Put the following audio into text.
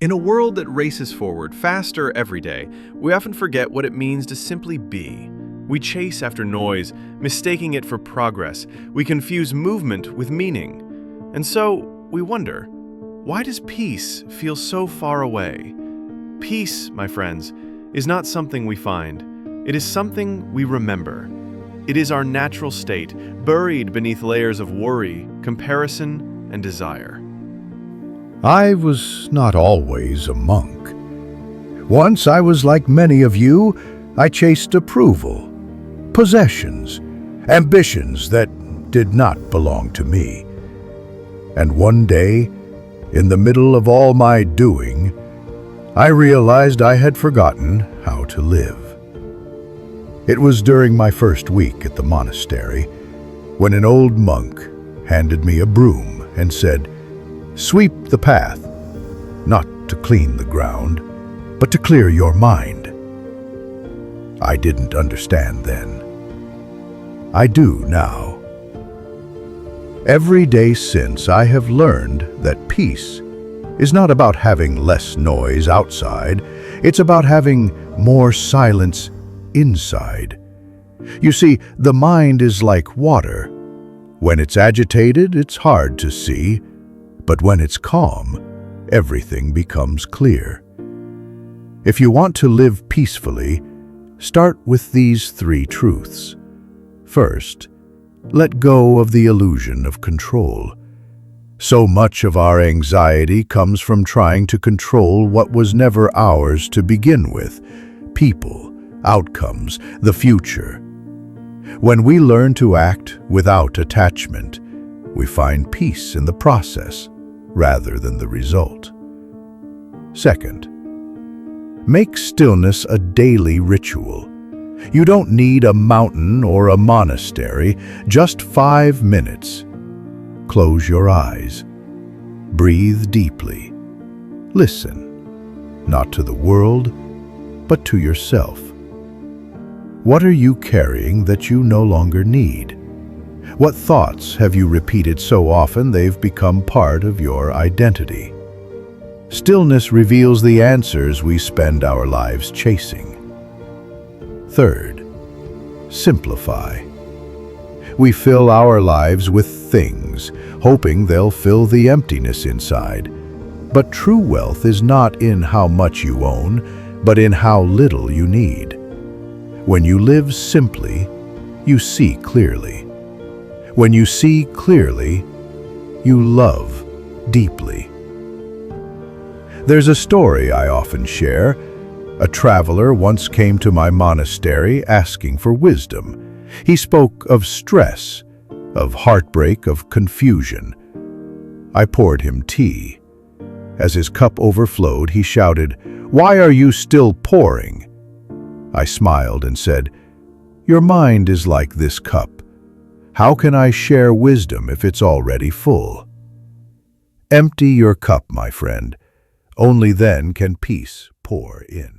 In a world that races forward faster every day, we often forget what it means to simply be. We chase after noise, mistaking it for progress. We confuse movement with meaning. And so, we wonder, why does peace feel so far away? Peace, my friends, is not something we find. It is something we remember. It is our natural state, buried beneath layers of worry, comparison, and desire. I was not always a monk. Once I was like many of you. I chased approval, possessions, ambitions that did not belong to me. And one day, in the middle of all my doing, I realized I had forgotten how to live. It was during my first week at the monastery when an old monk handed me a broom and said, "Sweep the path, not to clean the ground, but to clear your mind." I didn't understand then. I do now. Every day since, I have learned that peace is not about having less noise outside. It's about having more silence inside. You see, the mind is like water. When it's agitated, it's hard to see, but when it's calm, everything becomes clear. If you want to live peacefully, start with these 3 truths. First, let go of the illusion of control. So much of our anxiety comes from trying to control what was never ours to begin with: people, outcomes, the future. When we learn to act without attachment, we find peace in the process rather than the result. Second, make stillness a daily ritual. You don't need a mountain or a monastery, just 5 minutes. Close your eyes. Breathe deeply. Listen, not to the world, but to yourself. What are you carrying that you no longer need? What thoughts have you repeated so often they've become part of your identity? Stillness reveals the answers we spend our lives chasing. Third, simplify. We fill our lives with things, hoping they'll fill the emptiness inside. But true wealth is not in how much you own, but in how little you need. When you live simply, you see clearly. When you see clearly, you love deeply. There's a story I often share. A traveler once came to my monastery asking for wisdom. He spoke of stress, of heartbreak, of confusion. I poured him tea. As his cup overflowed, he shouted, "Why are you still pouring?" I smiled and said, "Your mind is like this cup. How can I share wisdom if it's already full?" Empty your cup, my friend. Only then can peace pour in.